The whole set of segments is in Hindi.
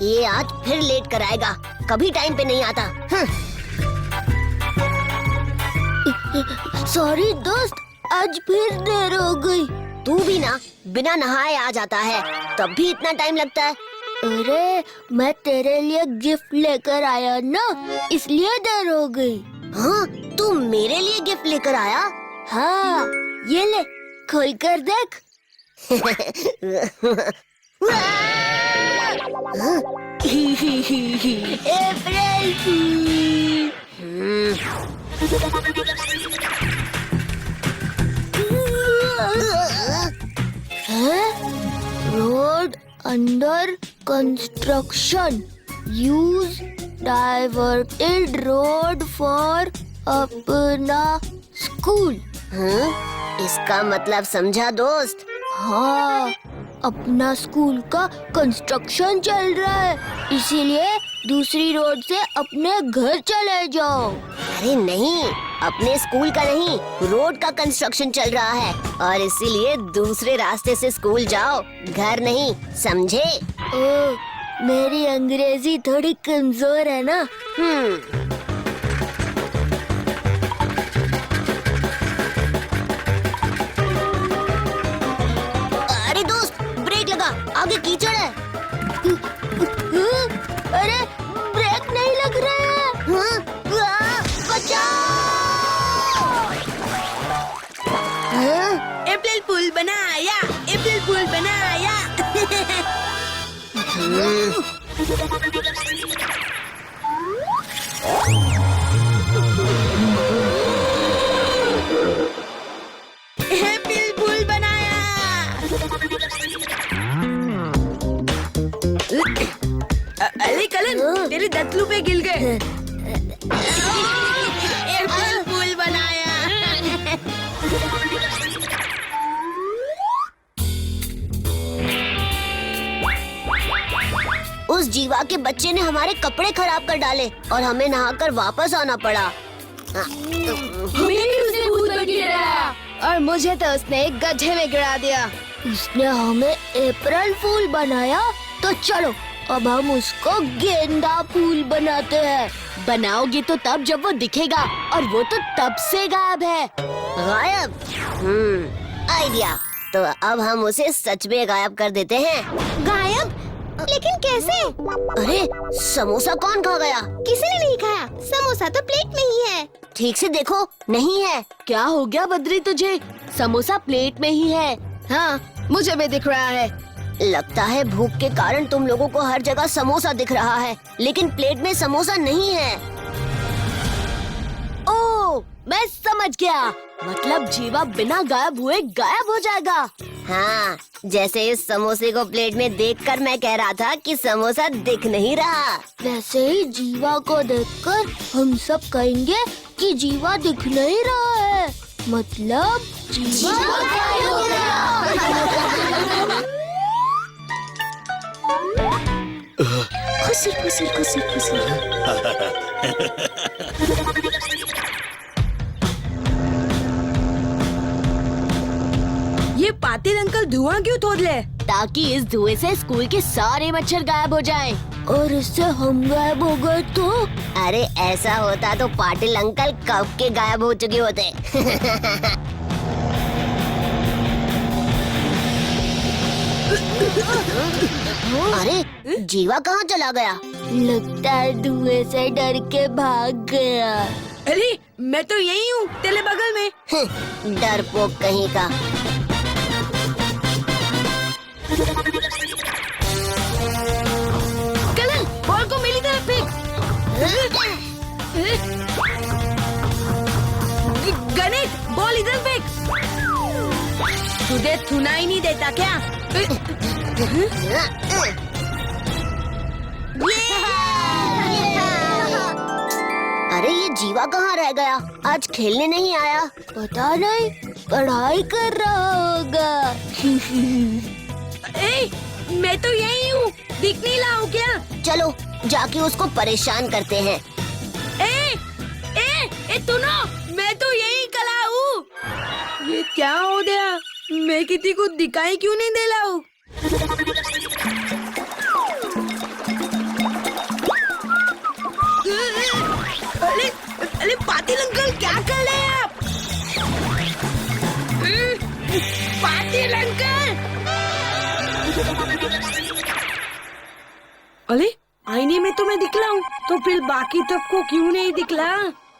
ये आज फिर लेट कराएगा, कभी टाइम पे नहीं आता। सॉरी दोस्त, आज फिर देर हो गई। तू भी ना बिना नहाए आ जाता है, तब भी इतना टाइम लगता है। अरे मैं तेरे लिए गिफ्ट लेकर आया ना, इसलिए देर हो गई। हाँ, तू मेरे लिए गिफ्ट लेकर आया? हाँ, ये ले, खोल कर देख। April fool. Road under construction, use diverted road for अपना स्कूल। इसका मतलब समझा दोस्त? हाँ, अपना स्कूल का कंस्ट्रक्शन चल रहा है, इसीलिए दूसरी रोड से अपने घर चले जाओ। अरे नहीं, अपने स्कूल का नहीं, रोड का कंस्ट्रक्शन चल रहा है और इसीलिए दूसरे रास्ते से स्कूल जाओ, घर नहीं, समझे? ओह, मेरी अंग्रेजी थोड़ी कमजोर है ना। अरे दोस्त, ब्रेक लगा, आगे कीचड़ है। अरे ब्रेक नहीं लग रहा है। बचाओ! अप्रैल फूल बनाया, अप्रैल फूल बनाया। अप्रैल फूल बनाया। अरे कलन, तेरे दतलू पे गिर गए। अप्रैल फूल बनाया। उस जीवा के बच्चे ने हमारे कपड़े खराब कर डाले और हमें नहाकर वापस आना पड़ा। हमें भी उसने भूत बन के गिराया और मुझे तो उसने एक गड्ढे में गिरा दिया। उसने हमें अप्रैल फूल बनाया, तो चलो अब हम उसको गेंदा फूल बनाते हैं। बनाओगी तो तब जब वो दिखेगा, और वो तो तब से गायब है। गायब? आइडिया। तो अब हम उसे सच में गायब कर देते हैं। गायब? लेकिन कैसे? अरे समोसा कौन खा गया? किसी ने नहीं खाया, समोसा तो प्लेट में ही है। ठीक से देखो, नहीं है। क्या हो गया बद्री तुझे? समोसा प्लेट में ही है। हाँ, मुझे भी दिख रहा है। लगता है भूख के कारण तुम लोगों को हर जगह समोसा दिख रहा है, लेकिन प्लेट में समोसा नहीं है। ओह, मैं समझ गया। मतलब जीवा बिना गायब हुए गायब हो जाएगा। हाँ, जैसे इस समोसे को प्लेट में देखकर मैं कह रहा था कि समोसा दिख नहीं रहा, वैसे ही जीवा को देखकर हम सब कहेंगे कि जीवा दिख नहीं रहा है, मतलब जीवा गायब हो गया। खुशी खुशी खुशी खुशी। ये पाटिल अंकल धुआं क्यों तोड़ ले? ताकि इस धुएं से स्कूल के सारे मच्छर गायब हो जाएं। और इससे हम गायब हो गए तो? अरे ऐसा होता तो पाटिल अंकल कब के गायब हो चुके होते। अरे जीवा कहाँ चला गया? लगता है धुएं से डर के भाग गया। अरे मैं तो यही हूँ, तेरे बगल में। डरपोक कहीं का। कलन, बॉल को मेरी तरफ फेंक। गणेश, बॉल इधर फेंक। तुझे सुनाई नहीं देता क्या? अरे ये जीवा कहाँ रह गया? आज खेलने नहीं आया। पता नहीं, पढ़ाई कर रहा होगा। ए, मैं तो यही हूँ, दिख नहीं रहा हूँ क्या? चलो जाके उसको परेशान करते हैं। ए, क्या हो गया? मैं किसी को दिखाई क्यों नहीं दे रहा हूँ? अरे अरे पाटिल अंकल, क्या कर रहे हैं आप? पाटिल अंकल! अरे आईने में तो मैं दिखला हूँ, तो फिर बाकी सबको क्यों नहीं दिखला?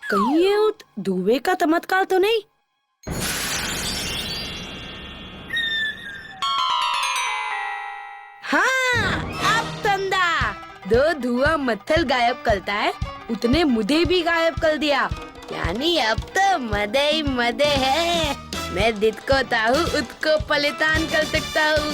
कहीं ये धुएं का चमत्कार तो नहीं? हाँ, अब समझा। दो धुआं मत्थल गायब करता है, उतने मुझे भी गायब कर दिया। यानी अब तो मदे ही मदे है। मैं जिसको चाहूँ उसको परेशान कर सकता हूँ।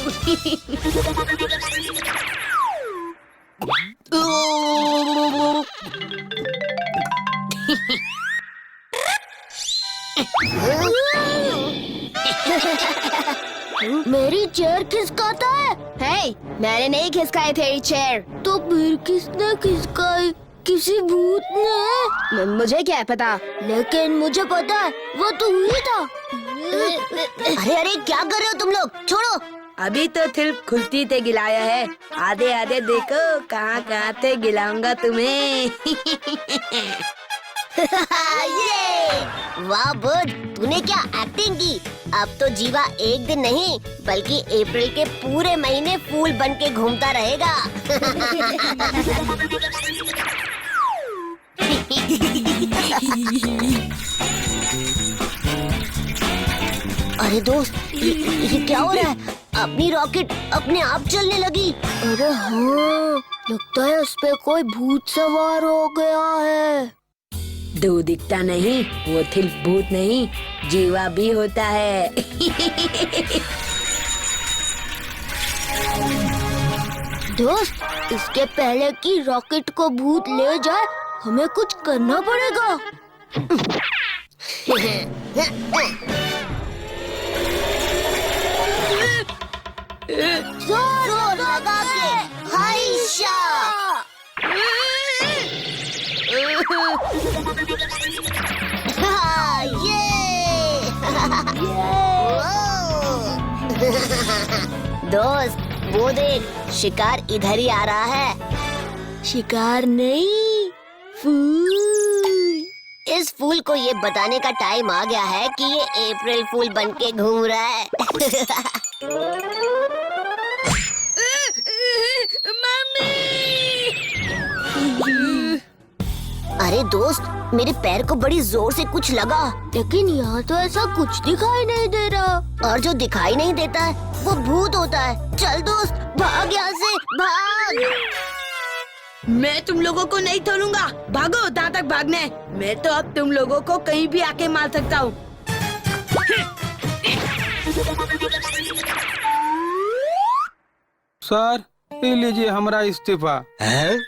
मेरी चेयर खिसकाता है? हे, मैंने नहीं खिसकाई तेरी चेयर। तो फिर किसने खिसकाई? किसी भूत ने? मुझे क्या पता? लेकिन मुझे पता है, वो तो हुई था। अरे अरे, क्या कर रहे हो तुम लोग? छोड़ो। अभी तो सिर्फ खुलती से गिलाया है, आधे आधे देखो कहाँ कहाँ से गिलाऊंगा तुम्हें। ये वाह बुध, तूने क्या एक्टिंग की। अब तो जीवा एक दिन नहीं बल्कि अप्रैल के पूरे महीने फूल बन के घूमता रहेगा। अरे दोस्त, ये क्या हो रहा है? अपनी रॉकेट अपने आप चलने लगी। अरे हाँ, लगता है उस पे कोई भूत सवार हो गया है। दो दिखता नहीं, वो थिल भूत नहीं, जीवा भी होता है। दोस्त, इसके पहले कि रॉकेट को भूत ले जाए, हमें कुछ करना पड़ेगा। जोर लगा के हाइशा। ये दोस्त, वो देख, शिकार इधर ही आ रहा है। शिकार नहीं, फूल। इस फूल को ये बताने का टाइम आ गया है कि ये अप्रैल फूल बन के घूम रहा है। अरे दोस्त, मेरे पैर को बड़ी जोर से कुछ लगा, लेकिन यहाँ तो ऐसा कुछ दिखाई नहीं दे रहा। और जो दिखाई नहीं देता है वो भूत होता है। चल दोस्त, भाग यहाँ से, भाग। मैं तुम लोगों को नहीं छोड़ूंगा। भागो जहाँ तक भागने। मैं तो अब तुम लोगों को कहीं भी आके मार सकता हूँ। सर, ये लीजिए हमारा इस्तीफा। हैं?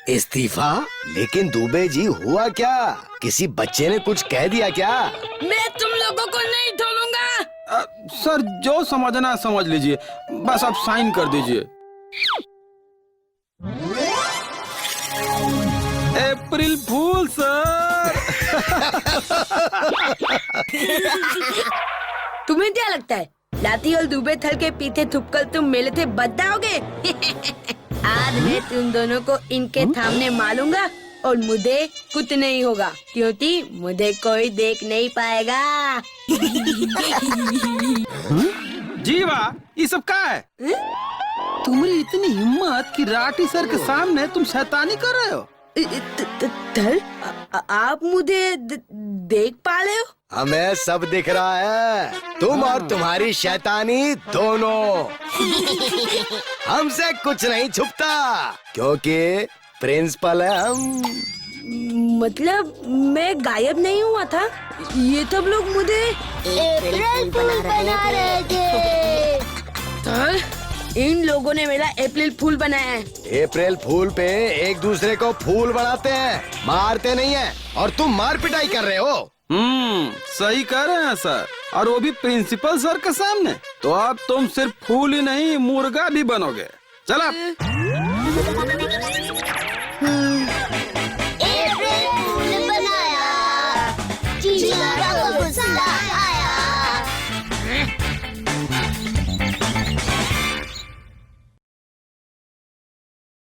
इस्तीफा? लेकिन दुबे जी, हुआ क्या? किसी बच्चे ने कुछ कह दिया क्या? मैं तुम लोगों को नहीं छोड़ूंगा। सर, जो समझना समझ लीजिए, बस आप साइन कर दीजिए। अप्रैल फूल सर। तुम्हें क्या लगता है, लाती और दुबे थल के पीछे थुपकर तुम मेले से बच जाओगे? आज मैं तुम दोनों को इनके सामने मारूंगा और मुझे कुछ नहीं होगा, क्योंकि मुझे कोई देख नहीं पाएगा। जीवा, ये सब क्या है? तुम्हारी इतनी हिम्मत कि राठी सर के सामने तुम शैतानी कर रहे हो? थल, आप मुझे देख पा रहे हो? हमें सब दिख रहा है, तुम और तुम्हारी शैतानी दोनों। हमसे कुछ नहीं छुपता, क्योंकि प्रिंसिपल है हम। मतलब मैं गायब नहीं हुआ था, ये सब लोग मुझे अप्रैल फूल बना रहे थे। थल, इन लोगों ने मेरा अप्रैल फूल बनाया है। अप्रैल फूल पे एक दूसरे को फूल बनाते हैं, मारते नहीं है। और तुम मार पिटाई कर रहे हो। सही कह रहे हैं सर, और वो भी प्रिंसिपल सर के सामने। तो अब तुम सिर्फ फूल ही नहीं, मुर्गा भी बनोगे। चला। अप्रैल फूल बनाया, जीवा